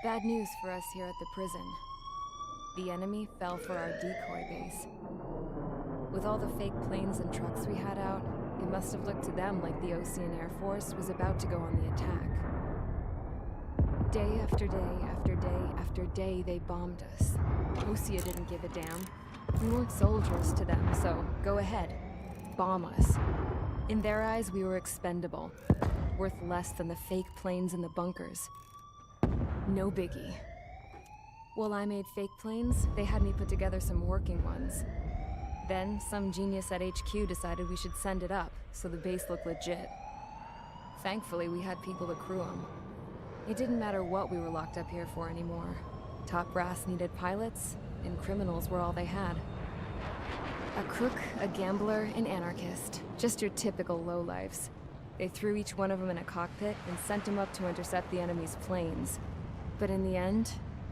Bad news for us here at the prison. The enemy fell for our decoy base. With all the fake planes and trucks we had out, it must have looked to them like the Ocean Air Force was about to go on the attack. Day after day after day after day, they bombed us. Osea didn't give a damn. We weren't soldiers to them, so go ahead. Bomb us. In their eyes, we were expendable. Worth less than the fake planes in the bunkers. No biggie. While I made fake planes, they had me put together some working ones. Then, some genius at HQ decided we should send it up, so the base looked legit. Thankfully, we had people to crew them. It didn't matter what we were locked up here for anymore. Top brass needed pilots, and criminals were all they had. A crook, a gambler, an anarchist. Just your typical lowlifes. They threw each one of them in a cockpit and sent them up to intercept the enemy's planes. But in the end,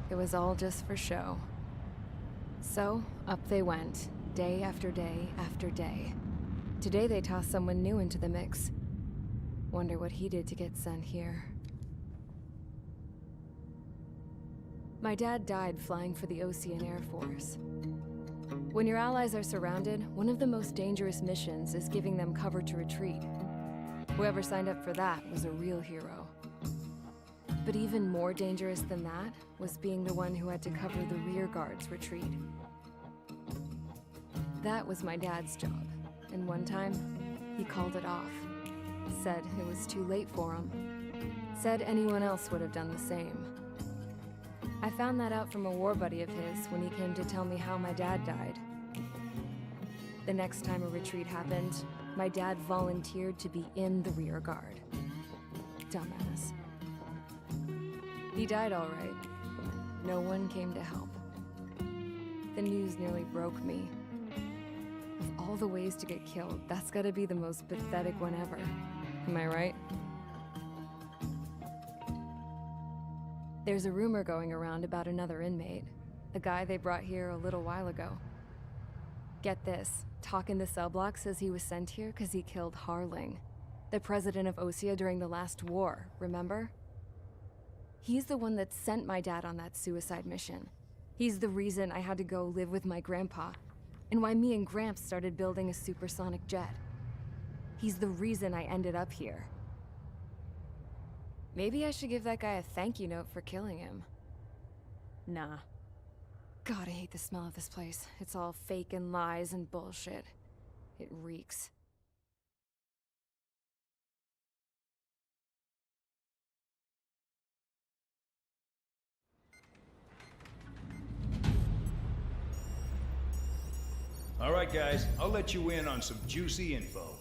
it was all just for show. So, up they went, day after day after day. Today they tossed someone new into the mix. Wonder what he did to get sent here. My dad died flying for the Ocean Air Force. When your allies are surrounded, one of the most dangerous missions is giving them cover to retreat. Whoever signed up for that was a real hero. But even more dangerous than that was being the one who had to cover the rear guard's retreat. That was my dad's job, and one time, he called it off. Said it was too late for him. Said anyone else would have done the same. I found that out from a war buddy of his when he came to tell me how my dad died. The next time a retreat happened, my dad volunteered to be in the rear guard. Dumbass. He died all right. No one came to help. The news nearly broke me. Of all the ways to get killed, that's gotta be the most pathetic one ever. Am I right? There's a rumor going around about another inmate. A guy they brought here a little while ago. Get this, Talk in the cell block says he was sent here because he killed Harling, the president of Osea during the last war, remember? He's the one that sent my dad on that suicide mission. He's the reason I had to go live with my grandpa, and why me and Gramps started building a supersonic jet. He's the reason I ended up here. Maybe I should give that guy a thank you note for killing him. Nah. God, I hate the smell of this place. It's all fake and lies and bullshit. It reeks. All right, guys, I'll let you in on some juicy info.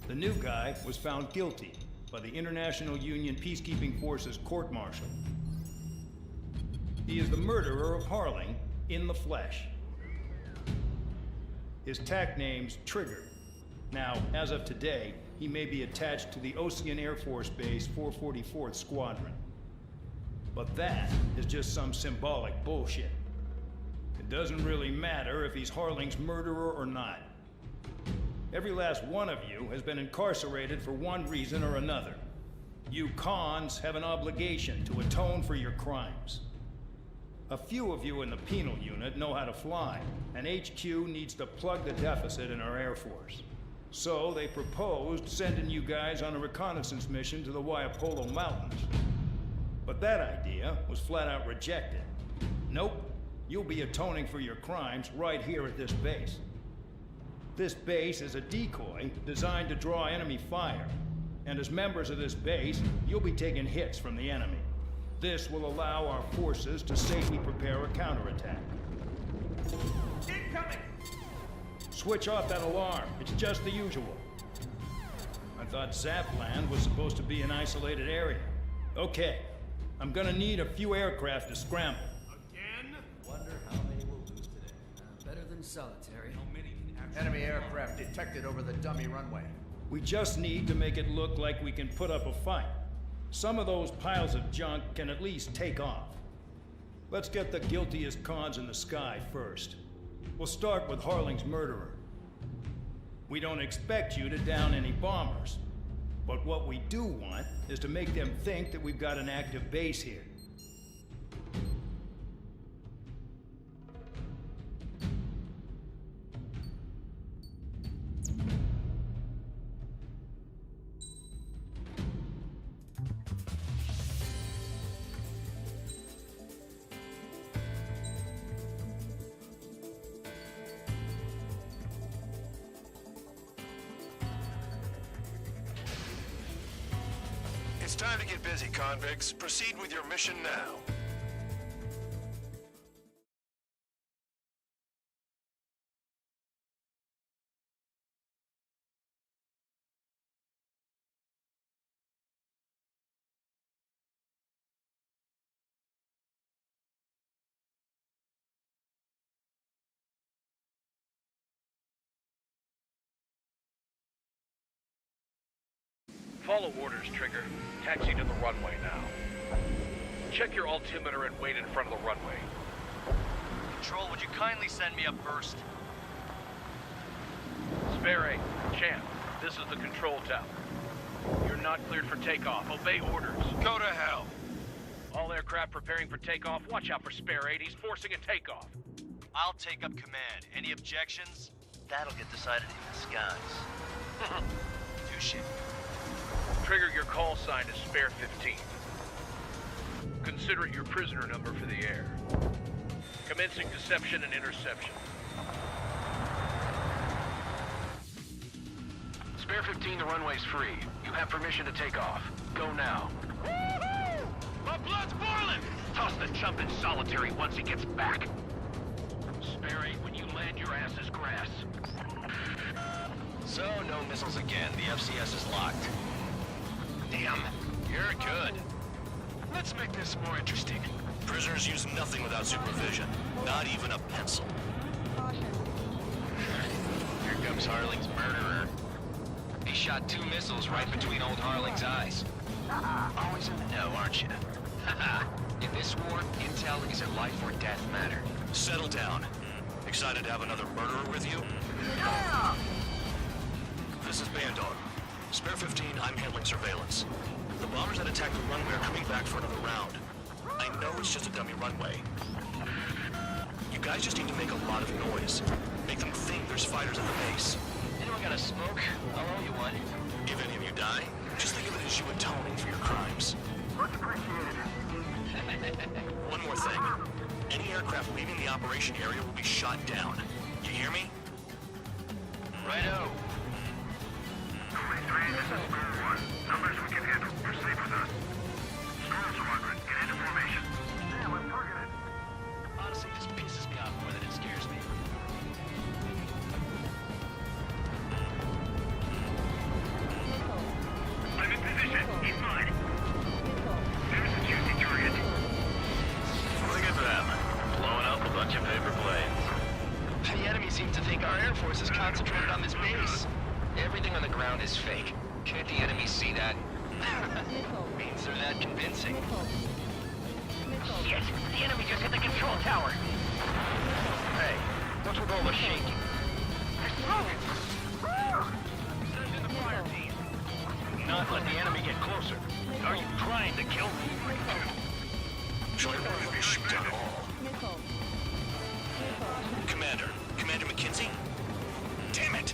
The new guy was found guilty by the International Union Peacekeeping Forces court-martial. He is the murderer of Harling in the flesh. His TAC name's Trigger. Now, as of today, he may be attached to the Ocean Air Force Base 444th Squadron. But that is just some symbolic bullshit. It doesn't really matter if he's Harling's murderer or not. Every last one of you has been incarcerated for one reason or another. You cons have an obligation to atone for your crimes. A few of you in the penal unit know how to fly, and HQ needs to plug the deficit in our Air Force. So they proposed sending you guys on a reconnaissance mission to the Waiapolo Mountains. But that idea was flat out rejected. Nope. You'll be atoning for your crimes right here at this base. This base is a decoy designed to draw enemy fire. And as members of this base, you'll be taking hits from the enemy. This will allow our forces to safely prepare a counterattack. Incoming! Switch off that alarm. It's just the usual. I thought Zapland was supposed to be an isolated area. Okay. I'm gonna need a few aircraft to scramble. Wonder how many we'll lose today. Better than solitary. How many can actually... Enemy aircraft detected over the dummy runway. We just need to make it look like we can put up a fight. Some of those piles of junk can at least take off. Let's get the guiltiest cons in the sky first. We'll start with Harling's murderer. We don't expect you to down any bombers. But what we do want is to make them think that we've got an active base here. time to get busy, convicts. Proceed with your mission now. Follow orders, Trigger. Taxi to the runway now. Check your altimeter and wait in front of the runway. Control, would you kindly send me up first? Spare 8, Champ, this is the control tower. You're not cleared for takeoff. Obey orders. Go to hell. All aircraft preparing for takeoff. Watch out for Spare 8. He's forcing a takeoff. I'll take up command. Any objections? That'll get decided in the skies. Touche. Trigger, your call sign is Spare 15. Consider it your prisoner number for the air. Commencing deception and interception. Spare 15, the runway's free. You have permission to take off. Go now. Woohoo! My blood's boiling! Toss the chump in solitary once he gets back. Spare 8, when you land, your ass is grass. So, no missiles again. The FCS is locked. Damn, you're good. Let's make this more interesting. Prisoners use nothing without supervision. Not even a pencil. Here comes Harling's murderer. He shot 2 missiles right between old Harling's eyes. Always in the know, aren't you? In this war, intel is a life or death matter. Settle down. Excited to have another murderer with you? This is Bandog. Spare 15, I'm handling surveillance. The bombers that attacked the runway are coming back for another round. I know it's just a dummy runway. You guys just need to make a lot of noise. Make them think there's fighters at the base. Anyone got a smoke? I'll owe you one. If any of you die, just think of it as you atoning for your crimes. Much appreciated. One more thing. Any aircraft leaving the operation area will be shot down. You hear me? Righto. Numbers we can handle. Proceed with us. Storm Squadron, get into formation. Yeah, we're targeted. Honestly, this pisses me off more than it scares me. I'm in position. He's mine. There's a juicy target. Look at them. Blowing up a bunch of paper planes. The enemy seems to think our Air Force is concentrated on this base. Everything on the ground is fake. Can't the enemy see that? Means they're that convincing. Shit, the enemy just hit the control tower. Hey, what's with all the shaking? They're smoking. Send in the fire team. Not let the enemy get closer. Are you trying to kill me? Shall I order you to shoot down all? Commander McKenzie? Damn it!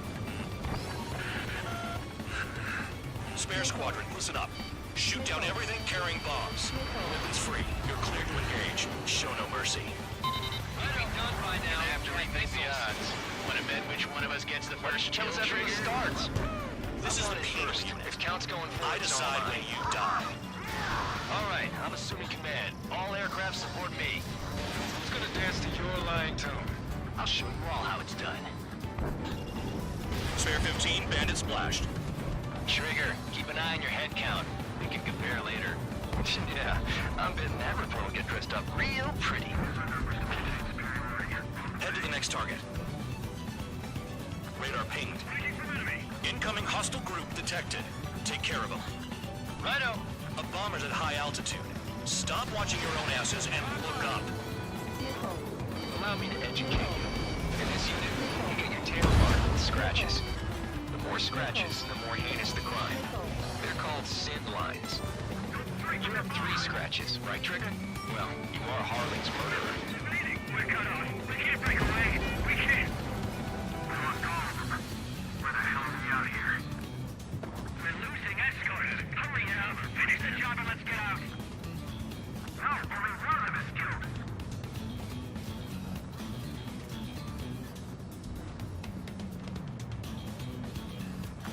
Spare Squadron, listen up. Shoot down everything carrying bombs. Weapons free. You're cleared to engage. Show no mercy. Might be done by now. Have to rethink the odds. Want to bet which one of us gets the first kill after it starts? This is the Penal first. unit. If count's going forward, I decide when you die. All right, I'm assuming command. All aircraft support me. Who's gonna dance to your line tune? I'll show you all how it's done. Spare 15, bandit splashed. Trigger, keep an eye on your head count. We can compare later. Yeah, I'm betting that report will get dressed up real pretty. Head to the next target. Radar pinged. Incoming hostile group detected. Take care of them. Righto. A bomber's at high altitude. Stop watching your own asses and look up. Allow me to educate you. In this unit, you get your tail marked with scratches. The more scratches, the more heinous the crime. They're called sin lines. You have 3 scratches, right, Trigger? Well, you are Harling's murderer. We're cut off. We can't break away. We can't. We lost all of them. Where the hell are we out of here? We're losing escort. Hurry now. Finish the job and let's get out. No, only one of them is killed.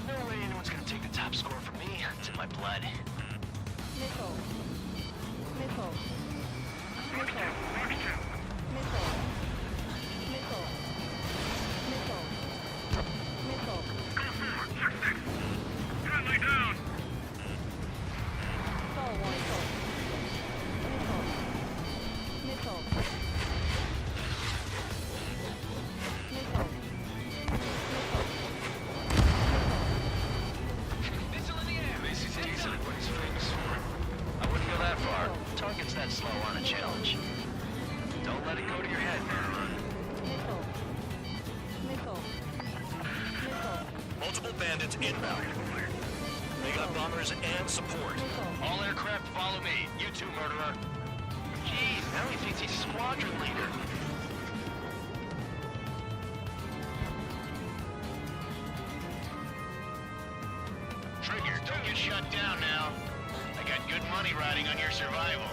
No way anyone's gonna take the top score from me. It's in my blood. Missile. Missile. Mark 2, Mark 2. Missile. Missile. Missile. Missile. Go forward, 6-6. Friendly down. Fall one. Missile. Missile. Missile. Missile in the air! At least he's decent at what he's famous for. I wouldn't go that far. Targets that slow aren't a challenge. Don't let it go to your head, man. Missile. Missile. Missile. Multiple bandits inbound. They got bombers and support. All aircraft follow me. You too, murderer. Jeez, now he thinks he's squadron leader. Trigger, don't get shut down now. I got good money riding on your survival.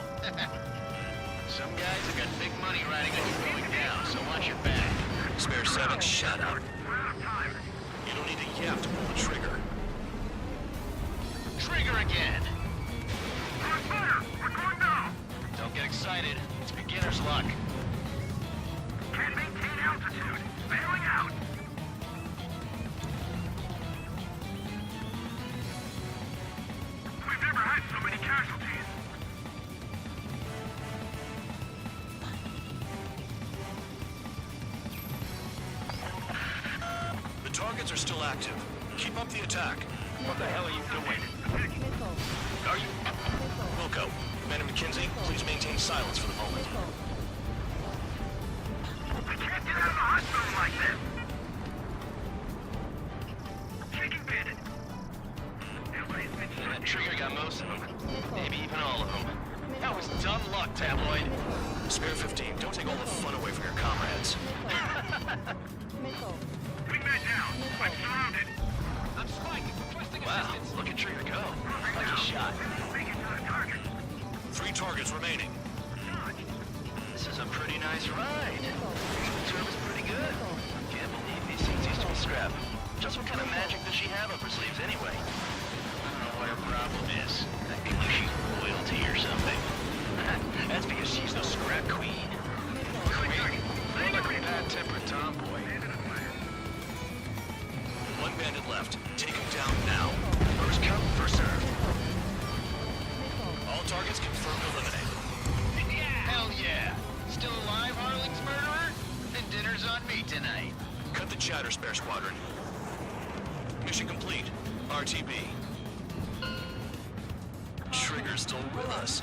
Some guys have got big money riding on you going down, so watch your back. Spare 7, shut up. We're out of time. You don't need to yap to pull the trigger. Trigger again! On fire! We're going down! Don't get excited. It's beginner's luck. Can't maintain altitude. Bailing out. We've never had so many casualties. The targets are still active. Keep up the attack. What the hell are you doing? Missile. Are you... Wilco, Commander McKenzie, please maintain silence for the moment. Missile. We can't get out of the hospital like this. Shaking bandit. Nobody's been shot. That trigger got most of them. Maybe even all of them. That was dumb luck, Tabloid. Spare 15, don't take all the fun away from your comrades. Missile. Wingman down. I'm surrounded. I'm spiking. Requesting assistance. Wow, look at Trigger go. Like a shot. Make it to the target. 3 targets remaining. This is a pretty nice ride. The tour was pretty good. Can't believe these seats used to be scrap. Just what kind of magic does she have up her sleeves anyway? I don't know what her problem is. I think she's royalty or something. That's because she's the scrap queen. Queen? More like a bad-tempered tomboy. 1 bandit left. Take him down now. First come, first serve. All targets confirmed eliminated. Hell yeah! Still alive, Harling's murderer? Then dinner's on me tonight. Cut the chatter, Spare Squadron. Mission complete. RTB. Trigger's still with us.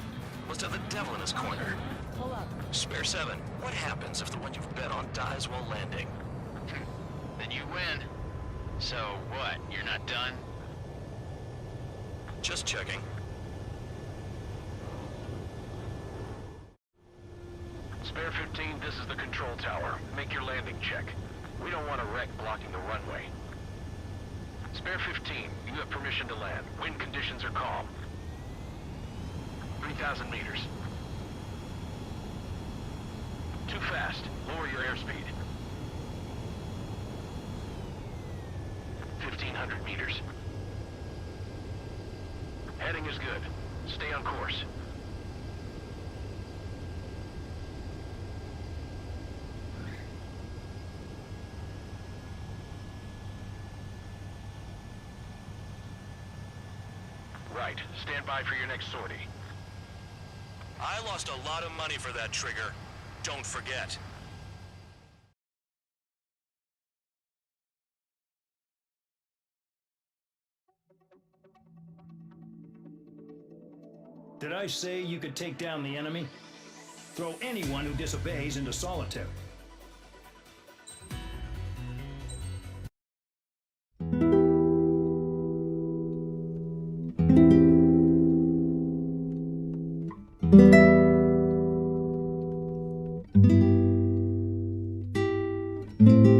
Must have the devil in his corner. Pull up. Spare 7, what happens if the one you've bet on dies while landing? Then you win. So what, you're not done? Just checking. Spare 15, this is the control tower. Make your landing check. We don't want a wreck blocking the runway. Spare 15, you have permission to land. Wind conditions are calm. 3,000 meters. Too fast. Lower your airspeed. 1,500 meters. Heading is good. Stay on course. Right. Stand by for your next sortie. I lost a lot of money for that trigger. Don't forget. Did I say you could take down the enemy? Throw anyone who disobeys into solitary. Missile.